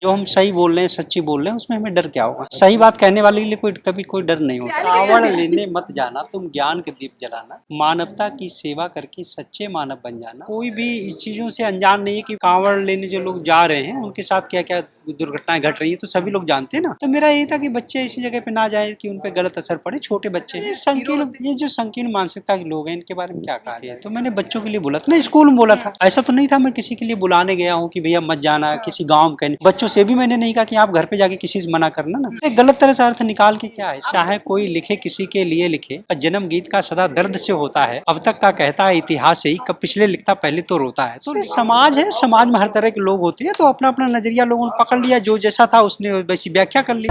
जो हम सही बोल रहे हैं, सच्ची बोल रहे हैं, उसमें हमें डर क्या होगा। सही बात कहने वाले के लिए कभी कोई डर नहीं होता। कावड़ लेने मत जाना, तुम ज्ञान के दीप जलाना, मानवता की सेवा करके सच्चे मानव बन जाना। कोई भी इस चीजों से अनजान नहीं है कि कावड़ लेने जो लोग जा रहे हैं उनके साथ क्या क्या दुर्घटनाएं घट रही है, तो सभी लोग जानते हैं ना। तो मेरा यही था कि बच्चे इसी जगह पे ना जाए कि उन पे गलत असर पड़े। छोटे बच्चे हैं, ये जो संकीर्ण मानसिकता के लोग हैं, इनके बारे में क्या कहा जाए। तो मैंने बच्चों के लिए बोला था ना, स्कूल में बोला था। ऐसा तो नहीं था मैं किसी के लिए बुलाने गया हूँ कि भैया मत जाना, किसी गाँव में। बच्चों से भी मैंने नहीं कहा कि आप घर पे जाके किसी से मना करना ना। एक गलत तरह से अर्थ निकाल के क्या है, चाहे कोई लिखे किसी के लिए लिखे, पर जन्म गीत का सदा दर्द से होता है। अब तक का कहता है इतिहास से ही, कब पिछले लिखता पहले तो रोता है। तो समाज है, समाज में हर तरह के लोग होते हैं, तो अपना अपना नजरिया लोगों ने पकड़ लिया, जो जैसा था उसने वैसी व्याख्या कर ली।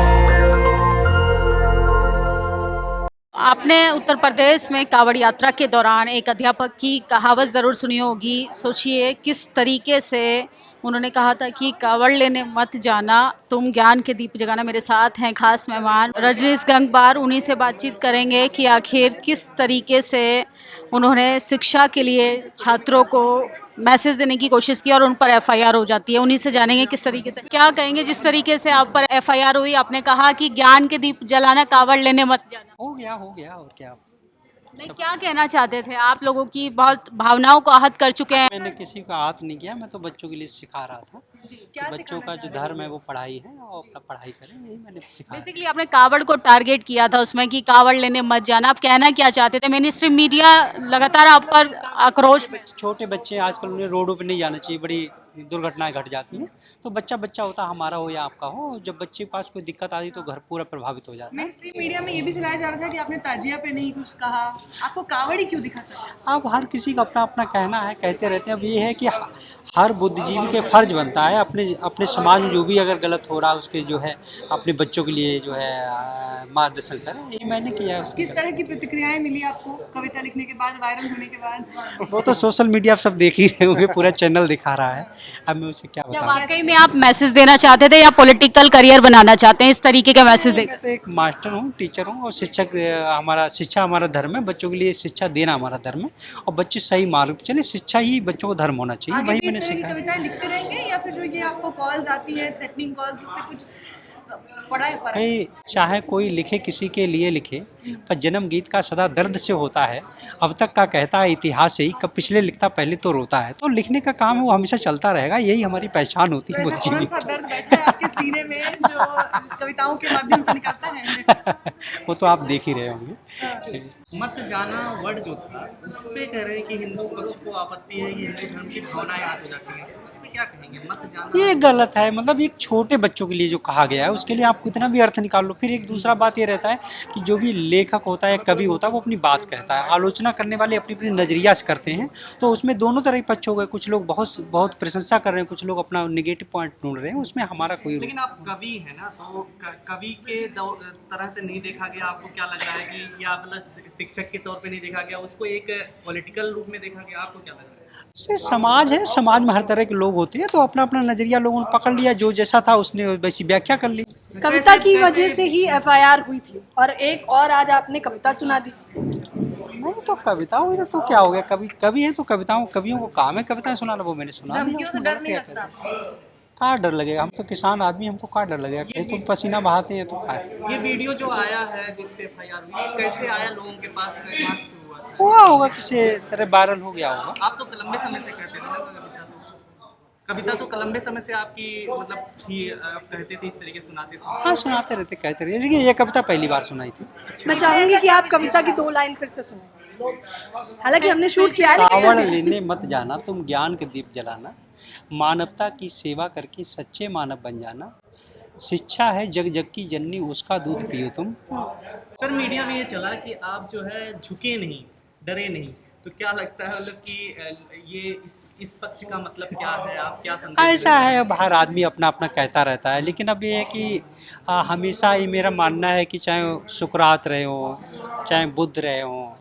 आपने उत्तर प्रदेश में कांवड़ यात्रा के दौरान एक अध्यापक की कहावत ज़रूर सुनी होगी। सोचिए किस तरीके से उन्होंने कहा था कि कांवड़ लेने मत जाना, तुम ज्ञान के दीप जगाना। मेरे साथ हैं खास मेहमान रजनीश गंगवार, उन्हीं से बातचीत करेंगे कि आखिर किस तरीके से उन्होंने शिक्षा के लिए छात्रों को मैसेज देने की कोशिश की और उन पर एफआईआर हो जाती है। उन्हीं से जानेंगे किस तरीके से, क्या कहेंगे जिस तरीके से आप पर एफआईआर हुई। आपने कहा कि ज्ञान के दीप जलाना, कांवड़ लेने मत जाना। हो गया और क्या। नहीं, क्या कहना चाहते थे? आप लोगों की बहुत भावनाओं को आहत कर चुके हैं। मैंने किसी का हाथ नहीं किया, मैं तो बच्चों के लिए सिखा रहा था कि बच्चों का जो धर्म है वो पढ़ाई है, और अपना पढ़ाई करें, यही मैंने सिखाया। बेसिकली आपने कावड़ को टारगेट किया था उसमें कि कावड़ लेने मत जाना। आप कहना क्या चाहते थे? मेन स्ट्रीम मीडिया लगातार आप पर आक्रोश में। छोटे बच्चे आजकल उन्हें रोडों पे नहीं जाना चाहिए, बड़ी दुर्घटनाएं घट जाती हैं। तो बच्चा बच्चा होता, हमारा हो या आपका हो, जब बच्चे के पास कोई दिक्कत आती तो घर पूरा प्रभावित हो जाता है। मेन स्ट्रीम मीडिया में ये भी चलाया जा रहा था कि आपने ताजिया पे नहीं कुछ कहा, आपको कावड़ ही क्यों दिखा था? अब हर किसी का अपना अपना कहना है, कहते रहते हैं। अब ये है कि हर बुद्धिजीवी के फर्ज बनता है अपने अपने समाज में जो भी अगर गलत हो रहा है उसके जो है अपने बच्चों के लिए जो है मार्गदर्शन करें, यही मैंने किया है। किस तरह की प्रतिक्रियाएं मिली आपको कविता लिखने के बाद, वायरल होने के बाद? वो तो सोशल मीडिया आप सब देख ही रहे होंगे, पूरा चैनल दिखा रहा है। अब मैं उसे क्या क्या बताऊं। वाकई में आप मैसेज देना चाहते थे या पॉलिटिकल करियर बनाना चाहते हैं? इस तरीके का मैसेज मैं देकर तो एक मास्टर हूँ, टीचर हूँ, और शिक्षक। हमारा शिक्षा हमारा धर्म है, बच्चों के लिए शिक्षा देना हमारा धर्म है, और बच्चे सही मार्ग पर चले, शिक्षा ही बच्चों को धर्म होना चाहिए, आगे वही भी मैंने इस तरह की सीखा है। कविताएं लिखते रहेंगे या फिर जो ये आपको कॉल्स आती है, थ्रेटनिंग कॉल्स, उससे कुछ पड़ा है फर्क? भाई चाहे कोई लिखे किसी के लिए लिखे, पर जन्म गीत का सदा दर्द से होता है। अब तक का कहता है इतिहास से ही, कब पिछले लिखता पहले तो रोता है। तो लिखने का काम है वो हमेशा चलता रहेगा, यही हमारी पहचान होती है तो ऐसा कौन बुद्धिजीवी। सा दर्द बैठा है आपके सीने में जो कविताओं के माध्यम से निकलता है? वो तो आप देख ही रहे होंगे। मत जाना वर्ड जो था उस पे कह रहे हैं कि हिंदू पक्ष को आपत्ति है, ये हिंदू धर्म की भावनाएं याद हो जाती हैं, तो उस पे क्या कहेंगे? मत जाना ये गलत है। मतलब एक छोटे बच्चों के लिए जो कहा गया है उसके लिए आप कितना भी अर्थ निकाल लो। फिर एक दूसरा बात ये रहता है कि जो भी लेखक होता है, कवि होता है, वो अपनी बात कहता है, आलोचना करने वाले अपनी अपनी नजरिया से करते हैं। तो उसमें दोनों तरह के पक्ष हो गए, कुछ लोग बहुत बहुत प्रशंसा कर रहे हैं, कुछ लोग अपना नेगेटिव पॉइंट ढूंढ रहे हैं, उसमें हमारा कोई लेकिन आप कवि है ना, तो कवि के तरह से नहीं देखा गया? आपको क्या लग रहा है कि या मतलब शिक्षक के तौर पे नहीं देखा गया, उसको एक पॉलिटिकल रूप में देखा गया? आपको क्या लग रहा है? से समाज है, समाज में हर तरह के लोग होते हैं, तो अपना अपना नजरिया लोगों ने पकड़ लिया, जो जैसा था उसने वैसी व्याख्या कर ली। कविता की वजह से ही एफआईआर हुई थी और एक और आज आपने कविता सुना दी। नहीं तो कविता हुई तो क्या हो गया, कवि है तो कविताओं, कवियों को काम है कविताएं सुनाना, वो मैंने सुना दिया। धमकियों से डर नहीं लगता? कहाँ डर लगेगा, हम तो किसान आदमी, हमको कहाँ डर लगेगा। कहीं तो पसीना बहाते हैं तो खाए। ये वीडियो जो आया है जिस पे एफआईआर हुई, ये कैसे आया लोगों के पास, कहाँ से शुरू हुआ था? हुआ होगा किसी तरह वायरल हो गया होगा। आप तो लंबे समय से करते थे ना कविता तो लंबे समय से आपकी मतलब थी, आप कहते थे, इस तरीके सुनाते थे। हाँ सुनाते रहते, कहते रहते, लेकिन ये कविता पहली बार सुनाई थी। मैं चाहूंगी कि आप कविता की 2 लाइन फिर से सुनाएं। हालांकि हमने शूट किया है कावड़ लेकिन लेने मत जाना, तुम ज्ञान के दीप जलाना, मानवता की सेवा करके सच्चे मानव बन जाना, शिक्षा है जग जग की जननी, उसका दूध पियो तुम। सर मीडिया में ये चला कि आप जो है झुके नहीं, डरे नहीं, तो क्या लगता है मतलब कि ये इस पक्ष का मतलब क्या है? आप क्या संदेश ऐसा है, अब हर आदमी अपना अपना कहता रहता है, लेकिन अब ये है कि हमेशा ये मेरा मानना है कि चाहे सुकरात रहे हो, चाहे बुद्ध रहे हो,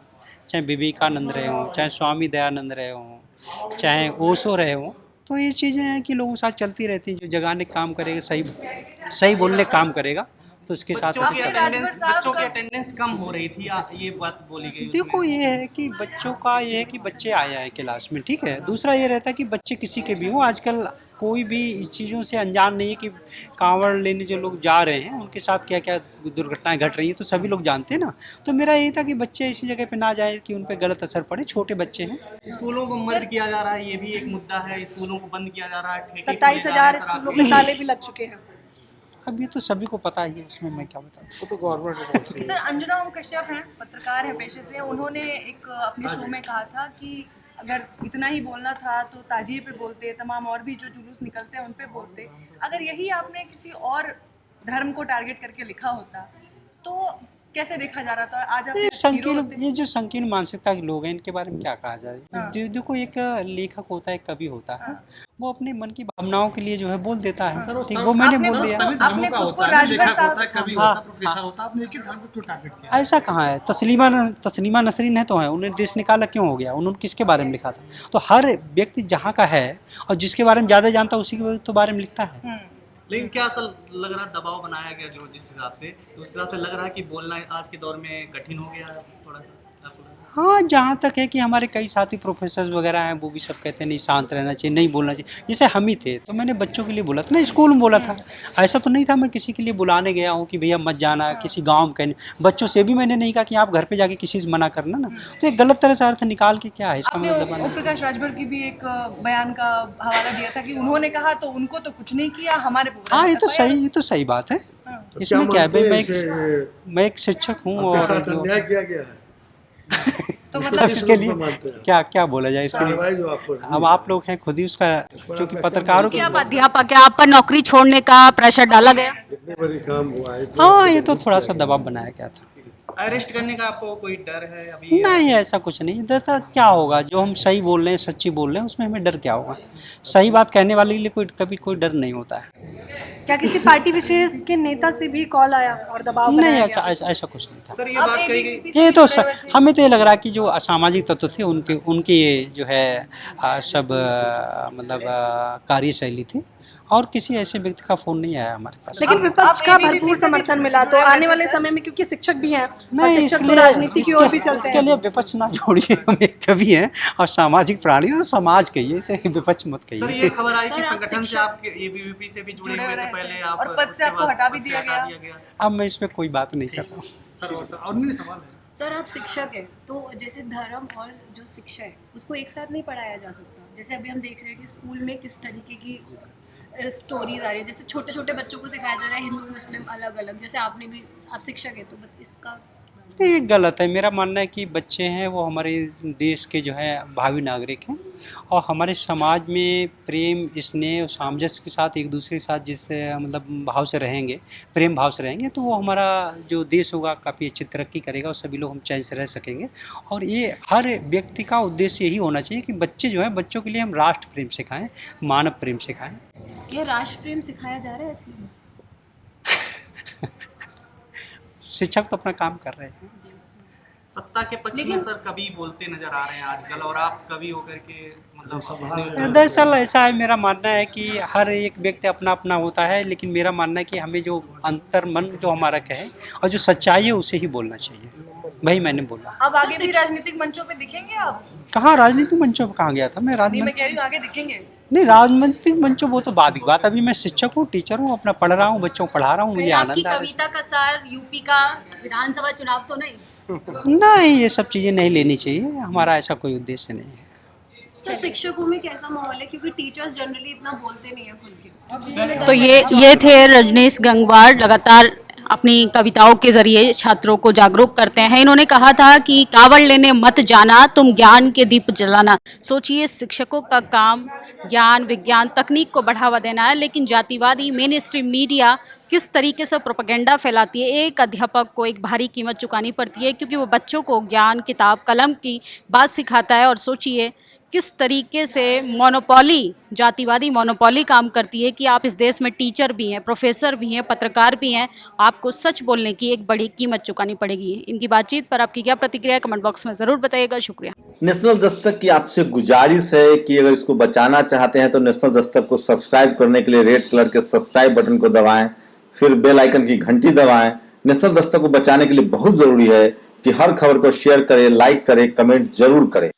चाहे विवेकानंद रहे हो, चाहे स्वामी दयानंद रहे हो, चाहे ओशो रहे हो, तो ये चीज़ें हैं कि लोगों के साथ चलती रहती हैं। जो जगाने का काम करेगा, सही सही बोलने का काम करेगा, तो उसके साथ बच्चों की ऐसे चलता है। अटेंडेंस कम हो रही थी, ये बात बोली गई देखो ये है कि बच्चों का ये है कि बच्चे आए हैं क्लास में, ठीक है। दूसरा ये रहता है कि बच्चे किसी के भी हों, आजकल कोई भी इस चीज़ों से अनजान नहीं है कि कांवड़ लेने जो लोग जा रहे हैं उनके साथ क्या क्या दुर्घटनाएं घट रही हैं, तो सभी लोग जानते हैं ना। तो मेरा यही था कि बच्चे ऐसी जगह पे ना जाए कि उन पे गलत असर पड़े, छोटे बच्चे हैं। स्कूलों को बंद किया जा रहा है, ये भी एक मुद्दा है। स्कूलों को बंद किया जा रहा है, ठेके खोले 27,000 जा रहे हैं, स्कूलों में ताले भी लग चुके हैं। अब ये तो सभी को पता ही है, उसमें मैं क्या बताऊँ। सर, अंजना ओम कश्यप हैं, पत्रकार हैं पेशे से। उन्होंने एक अपने शो में कहा था कि अगर इतना ही बोलना था तो ताजिए पे बोलते, तमाम और भी जो जुलूस निकलते हैं उन पे बोलते। अगर यही आपने किसी और धर्म को टारगेट करके लिखा होता तो कैसे देखा जा रहा था? आज आप ये हीरो संकीर्ण, होते। ये जो संकीर्ण मानसिकता के लोग हैं इनके बारे में क्या कहा जाए। हाँ। देखो, एक लेखक होता है, कवि होता है, वो अपने मन की भावनाओं के लिए जो है बोल देता है। ठीक, वो मैंने बोल दिया। आपने खुद को राजभर साहब कभी हाँ, होता, प्रोफेसर होता, आपने एक ही धर्म को क्यों टारगेट किया? ऐसा कहाँ है? तस्लीमा नसरीन है तो है, उन्हें देश निकाला क्यों हो गया? उन्होंने किसके बारे में लिखा था? तो हर व्यक्ति जहाँ का है और जिसके बारे में ज़्यादा जानता है उसी के तो बारे में लिखता है। लेकिन क्या असल लग रहा है दबाव बनाया गया जो जिस हिसाब से, तो उस हिसाब से लग रहा है कि बोलना आज के दौर में कठिन हो गया है थोड़ा सा आपको? हाँ, जहाँ तक है कि हमारे कई साथी प्रोफेसर वगैरह हैं, वो भी सब कहते हैं नहीं, शांत रहना चाहिए, नहीं बोलना चाहिए। जैसे हम ही थे तो मैंने बच्चों के लिए बोला था ना, स्कूल में बोला था। ऐसा तो नहीं था मैं किसी के लिए बुलाने गया हूँ कि भैया मत जाना, किसी गांव में कहने। बच्चों से भी मैंने नहीं कहा कि आप घर पे जाके किसी से मना करना ना। तो एक गलत तरह से अर्थ निकाल के क्या है इसका आपने मतलब ओम दबाना। प्रकाश राजभर की भी एक बयान का हवाला दिया था कि उन्होंने कहा तो उनको तो कुछ नहीं किया, हमारे प्रोग्राम हाँ, में ये तो FIR। सही, ये तो सही बात है। तो इसमें क्या है भाई, मानते मैं एक शिक्षक हूँ आपके और साथ अन्याय किया गया है? तो मतलब इसके लिए मानते हैं क्या क्या बोला जाए इसके लिए? कार्रवाई जो आपको अब आप लोग हैं खुद ही उसका, क्योंकि पत्रकारों की। आप अध्यापक है, आप पर नौकरी छोड़ने का प्रेशर डाला गया? इतनी बड़ी काम हुआ है, हाँ, ये तो थोड़ा सा दबाव बनाया गया था। अरेस्ट करने का आपको कोई डर है अभी? नहीं, ऐसा कुछ नहीं। दरअसल क्या होगा, जो हम सही बोल रहे हैं, सच्ची बोल रहे हैं, उसमें हमें डर क्या होगा? सही बात कहने वाले के लिए कभी कोई डर नहीं होता है। क्या किसी पार्टी विशेष के नेता से भी कॉल आया और दबाव नहीं, बनाया ऐसा गया? ऐसा कुछ नहीं था। सर, ये आप बात कही ABP गई। ये तो से जुड़े हुए थे। हमें तो ये लग रहा है कि जो असामाजिक तत्व थे उनकी ये जो है सब मतलब कार्यशैली थी, और किसी ऐसे व्यक्ति का फोन नहीं आया हमारे पास। लेकिन विपक्ष आप का ABP भरपूर से समर्थन भी मिला, तो जुड़े हुए आने थे वाले सर? समय में, क्योंकि शिक्षक भी हैं और नहीं, शिक्षक तो इसलिए राजनीति की ओर भी चलते इसके हैं। लिए विपक्ष ना जोड़िए, हम एक कवि हैं और सामाजिक प्राणी, तो समाज कहिए, इसे विपक्ष मत सर, कहिए। ये खबर आई कि सर, आप संगठन से शिक्षक- आपके एबीवीपी से भी जुड़े हुए थे पहले आप, और पद से उसके आपको बाद हटा भी पद से दिया हटा गया। अब मैं इसमें कोई बात नहीं कर रहा हूँ। सर और नहीं सवाल है। सर, आप शिक्षक हैं तो जैसे धर्म और जो शिक्षा है उसको एक साथ नहीं पढ़ाया जा सकता। जैसे अभी हम देख रहे हैं कि स्कूल में किस तरीके की स्टोरीज आ रही है, जैसे छोटे छोटे बच्चों को सिखाया जा रहा है हिंदू मुस्लिम अलग अलग। जैसे आपने भी, आप शिक्षक है तो इसका नहीं, ये गलत है। मेरा मानना है कि बच्चे हैं वो हमारे देश के जो है भावी नागरिक हैं, और हमारे समाज में प्रेम, स्नेह और सामंजस्य के साथ एक दूसरे के साथ जिस मतलब भाव से रहेंगे, प्रेम भाव से रहेंगे, तो वो हमारा जो देश होगा काफ़ी अच्छी तरक्की करेगा और सभी लोग हम चैन से रह सकेंगे। और ये हर व्यक्ति का उद्देश्य यही होना चाहिए कि बच्चे जो हैं, बच्चों के लिए हम राष्ट्र प्रेम सिखाएं, मानव प्रेम सिखाएं। यह राष्ट्र प्रेम सिखाया जा रहा है इसलिए? शिक्षक तो अपना काम कर रहे हैं। सत्ता के पक्ष में सर कवि बोलते नजर आ रहे हैं आजकल, और आप कवि होकर के मतलब दरअसल ऐसा है, मेरा मानना है कि हर एक व्यक्ति अपना अपना होता है, लेकिन मेरा मानना है कि हमें जो अंतर मन जो हमारा कहे और जो सच्चाई है उसे ही बोलना चाहिए। वही मैंने बोला। अब आगे भी राजनीतिक मंचों पे दिखेंगे आप? कहाँ राजनीतिक मंचों पर कहाँ गया था मैं? नहीं, मैं कह रही हूँ आगे दिखेंगे। नहीं, राजनीतिक मंचों वो तो बाद की बात। अभी मैं शिक्षक हूँ, टीचर हूँ, अपना पढ़ रहा हूँ, बच्चों को पढ़ा रहा हूँ, मुझे आपकी आनंद आ रहा कविता का सार यूपी का विधानसभा चुनाव तो नहीं? है। नहीं, ये सब चीज़ें नहीं लेनी चाहिए, हमारा ऐसा कोई उद्देश्य नहीं है। सर, शिक्षकों में कैसा माहौल है, क्योंकि टीचर्स जनरली इतना बोलते नहीं है खुल के? तो ये थे रजनीश गंगवार, लगातार अपनी कविताओं के जरिए छात्रों को जागरूक करते हैं। इन्होंने कहा था कि कावड़ लेने मत जाना, तुम ज्ञान के दीप जलाना। सोचिए, शिक्षकों का काम ज्ञान, विज्ञान, तकनीक को बढ़ावा देना है, लेकिन जातिवादी मेन स्ट्रीम मीडिया किस तरीके से प्रोपेगेंडा फैलाती है। एक अध्यापक को एक भारी कीमत चुकानी पड़ती है, क्योंकि वो बच्चों को ज्ञान, किताब, कलम की बात सिखाता है। और सोचिए किस तरीके से मोनोपोली, जातिवादी मोनोपोली काम करती है कि आप इस देश में टीचर भी हैं, प्रोफेसर भी हैं, पत्रकार भी हैं, आपको सच बोलने की एक बड़ी कीमत चुकानी पड़ेगी। इनकी बातचीत पर आपकी क्या प्रतिक्रिया है, कमेंट बॉक्स में ज़रूर बताइएगा। शुक्रिया। नेशनल दस्तक की आपसे गुजारिश है कि अगर इसको बचाना चाहते हैं तो नेशनल दस्तक को सब्सक्राइब करने के लिए रेड कलर के सब्सक्राइब बटन को दबाएं, फिर बेल आइकन की घंटी दबाएं। नेशनल दस्तक को बचाने के लिए बहुत जरूरी है कि हर खबर को शेयर करें, लाइक करें, कमेंट जरूर करें।